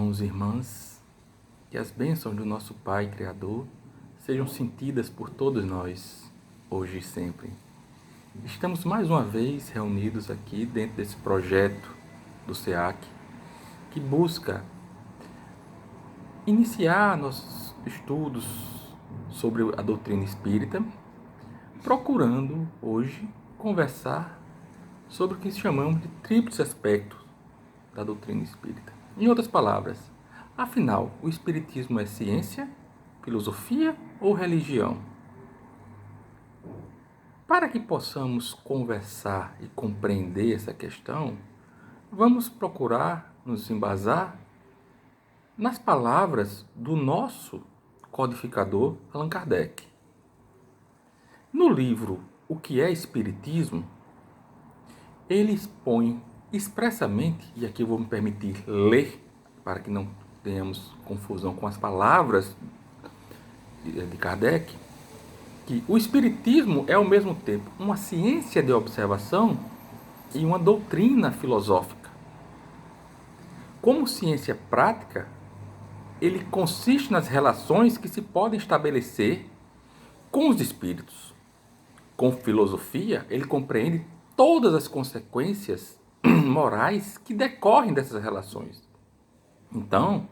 Irmãos e irmãs, que as bênçãos do nosso Pai Criador sejam sentidas por todos nós, hoje e sempre. Estamos mais uma vez reunidos aqui dentro desse projeto do SEAC, que busca iniciar nossos estudos sobre a doutrina espírita, procurando hoje conversar sobre o que chamamos de tríplice aspecto da doutrina espírita. Em outras palavras, afinal, o espiritismo é ciência, filosofia ou religião? Para que possamos conversar e compreender essa questão, vamos procurar nos embasar nas palavras do nosso codificador Allan Kardec. No livro O que é Espiritismo, ele expõe expressamente, e aqui eu vou me permitir ler, para que não tenhamos confusão com as palavras de Kardec, que o Espiritismo é ao mesmo tempo uma ciência de observação e uma doutrina filosófica. Como ciência prática, ele consiste nas relações que se podem estabelecer com os espíritos. Com filosofia, ele compreende todas as consequências morais que decorrem dessas relações. Então,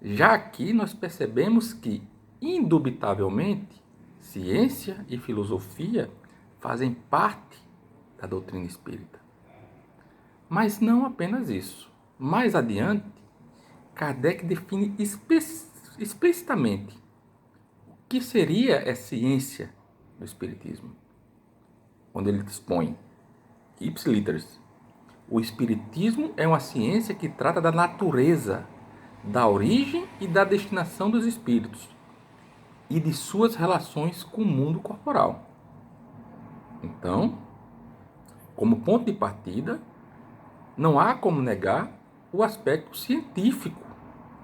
já aqui nós percebemos que, indubitavelmente, ciência e filosofia fazem parte da doutrina espírita. Mas não apenas isso. Mais adiante, Kardec define explicitamente o que seria a ciência do espiritismo, quando ele dispõe ipsiliteris: o espiritismo é uma ciência que trata da natureza, da origem e da destinação dos espíritos e de suas relações com o mundo corporal. Então, como ponto de partida, não há como negar o aspecto científico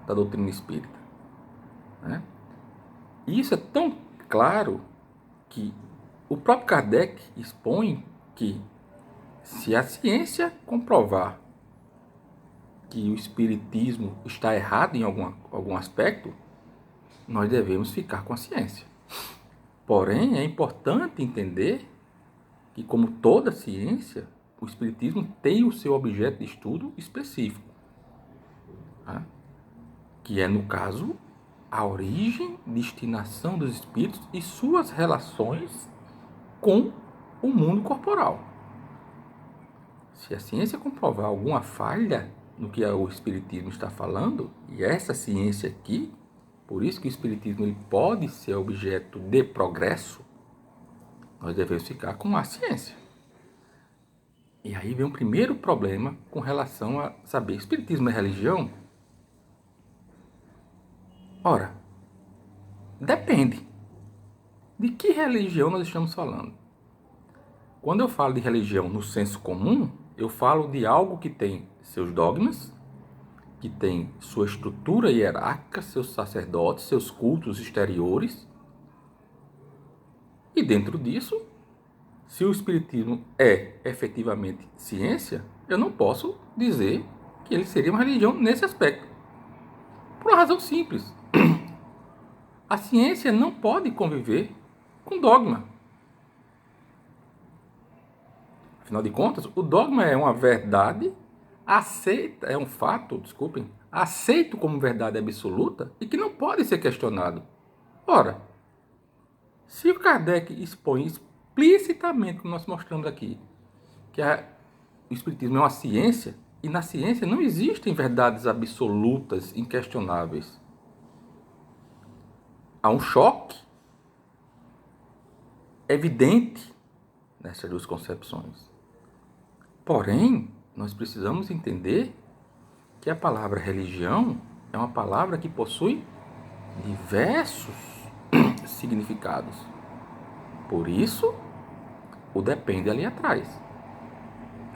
da doutrina espírita, né? E isso é tão claro que o próprio Kardec expõe que, se a ciência comprovar que o espiritismo está errado em algum aspecto, nós devemos ficar com a ciência. Porém, é importante entender que, como toda ciência, o espiritismo tem o seu objeto de estudo específico, tá? Que é, no caso, a origem, destinação dos espíritos e suas relações com o mundo corporal. Se a ciência comprovar alguma falha no que o espiritismo está falando, e essa ciência aqui, por isso que o espiritismo ele pode ser objeto de progresso, nós devemos ficar com a ciência. E aí vem o primeiro problema com relação a saber: espiritismo é religião? Ora, depende. De que religião nós estamos falando? Quando eu falo de religião no senso comum, eu falo de algo que tem seus dogmas, que tem sua estrutura hierárquica, seus sacerdotes, seus cultos exteriores. E dentro disso, se o espiritismo é efetivamente ciência, eu não posso dizer que ele seria uma religião nesse aspecto. Por uma razão simples. A ciência não pode conviver com dogma. Afinal de contas, o dogma é uma verdade aceita, é um fato, desculpem, aceito como verdade absoluta e que não pode ser questionado. Ora, se o Kardec expõe explicitamente, como nós mostramos aqui, que o espiritismo é uma ciência, e na ciência não existem verdades absolutas, inquestionáveis, há um choque evidente nessas duas concepções. Porém, nós precisamos entender que a palavra religião é uma palavra que possui diversos significados. Por isso, o depende ali atrás.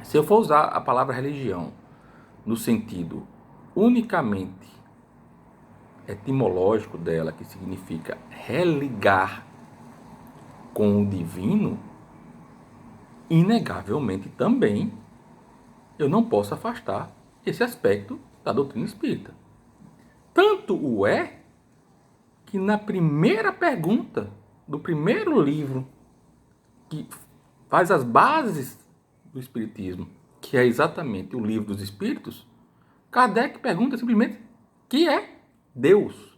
Se eu for usar a palavra religião no sentido unicamente etimológico dela, que significa religar com o divino, inegavelmente também eu não posso afastar esse aspecto da doutrina espírita. Tanto o é que na primeira pergunta do primeiro livro que faz as bases do Espiritismo, que é exatamente o Livro dos Espíritos, Kardec pergunta simplesmente: que é Deus?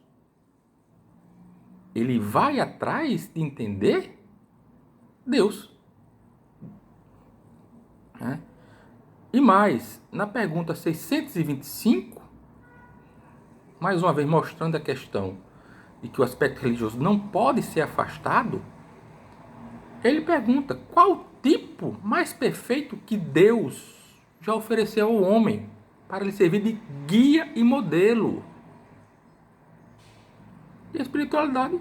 Ele vai atrás de entender Deus. Né? E mais, na pergunta 625, mais uma vez mostrando a questão de que o aspecto religioso não pode ser afastado, ele pergunta: qual tipo mais perfeito que Deus já ofereceu ao homem para lhe servir de guia e modelo? E a espiritualidade,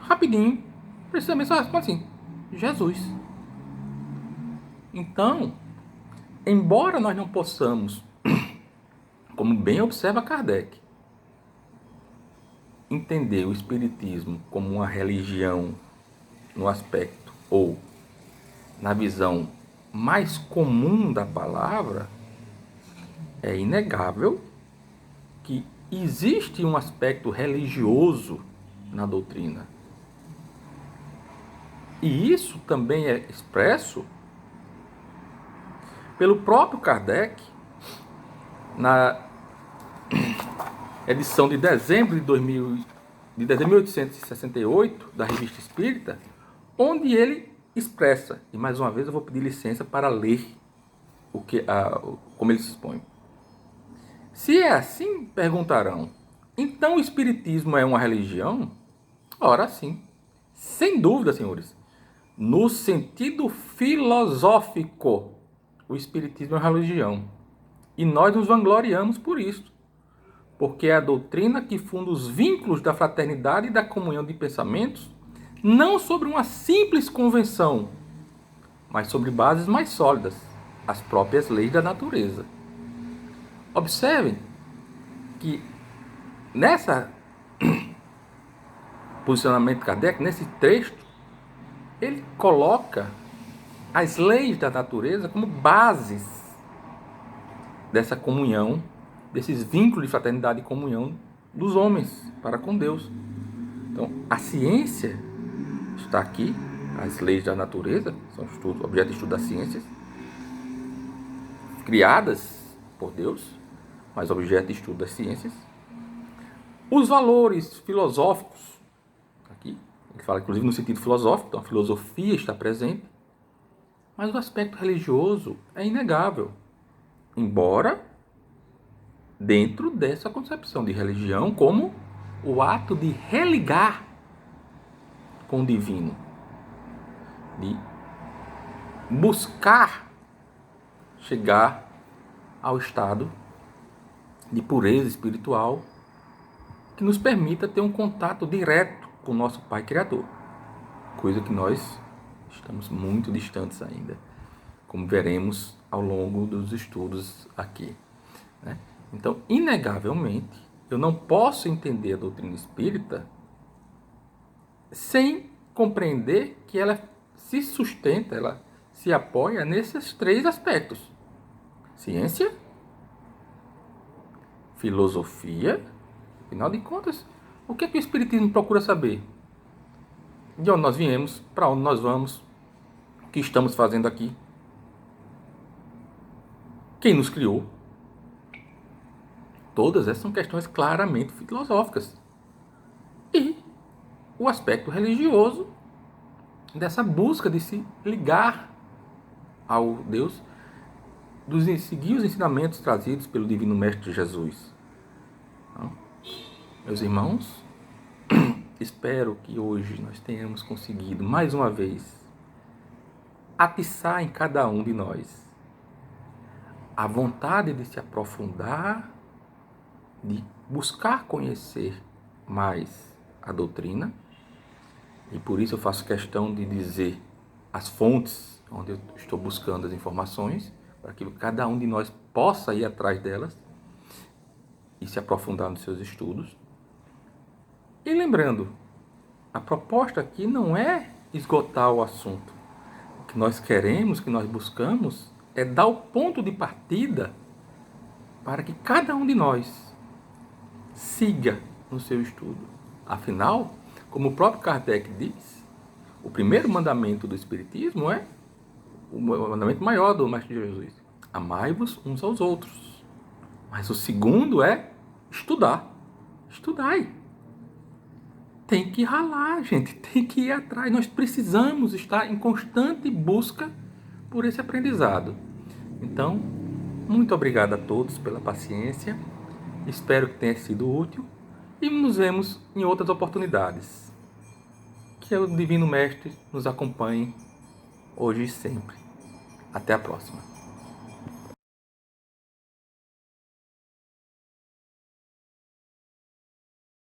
rapidinho, precisamente só responde assim: Jesus. Então, embora nós não possamos, como bem observa Kardec, entender o Espiritismo como uma religião no aspecto ou na visão mais comum da palavra, é inegável que existe um aspecto religioso na doutrina. E isso também é expresso pelo próprio Kardec na edição de dezembro de 1868 da Revista Espírita, onde ele expressa, e mais uma vez eu vou pedir licença para ler como ele se expõe. Se é assim, perguntarão, então o Espiritismo é uma religião? Ora sim, sem dúvida, senhores. No sentido filosófico, o Espiritismo é uma religião. E nós nos vangloriamos por isso. Porque é a doutrina que funda os vínculos da fraternidade e da comunhão de pensamentos, não sobre uma simples convenção, mas sobre bases mais sólidas, as próprias leis da natureza. Observem que nessa posicionamento de Kardec, nesse trecho, ele coloca as leis da natureza como bases dessa comunhão, desses vínculos de fraternidade e comunhão dos homens para com Deus. Então, a ciência está aqui, as leis da natureza, são objeto de estudo das ciências, criadas por Deus, mas objeto de estudo das ciências. Os valores filosóficos, aqui, ele fala inclusive no sentido filosófico, então a filosofia está presente, mas o aspecto religioso é inegável, embora dentro dessa concepção de religião como o ato de religar com o divino, de buscar chegar ao estado de pureza espiritual que nos permita ter um contato direto com o nosso Pai Criador, coisa que nós estamos muito distantes ainda, como veremos ao longo dos estudos aqui, né? Então, inegavelmente, eu não posso entender a doutrina espírita sem compreender que ela se sustenta, ela se apoia nesses três aspectos: ciência, filosofia. Afinal de contas, o que é que o Espiritismo procura saber? De onde nós viemos, para onde nós vamos, o que estamos fazendo aqui, quem nos criou. Todas essas são questões claramente filosóficas. E o aspecto religioso dessa busca de se ligar ao Deus, de seguir os ensinamentos trazidos pelo Divino Mestre Jesus. Então, meus irmãos, espero que hoje nós tenhamos conseguido, mais uma vez, atiçar em cada um de nós a vontade de se aprofundar, de buscar conhecer mais a doutrina, e por isso eu faço questão de dizer as fontes onde eu estou buscando as informações, para que cada um de nós possa ir atrás delas e se aprofundar nos seus estudos. E lembrando, a proposta aqui não é esgotar o assunto. O que nós queremos, o que nós buscamos, é dar o ponto de partida para que cada um de nós siga no seu estudo. Afinal, como o próprio Kardec diz, o primeiro mandamento do Espiritismo é o mandamento maior do Mestre Jesus: amai-vos uns aos outros. Mas o segundo é estudar. Estudai. Tem que ralar, gente. Tem que ir atrás. Nós precisamos estar em constante busca por esse aprendizado. Então, muito obrigado a todos pela paciência. Espero que tenha sido útil. E nos vemos em outras oportunidades. Que o Divino Mestre nos acompanhe hoje e sempre. Até a próxima.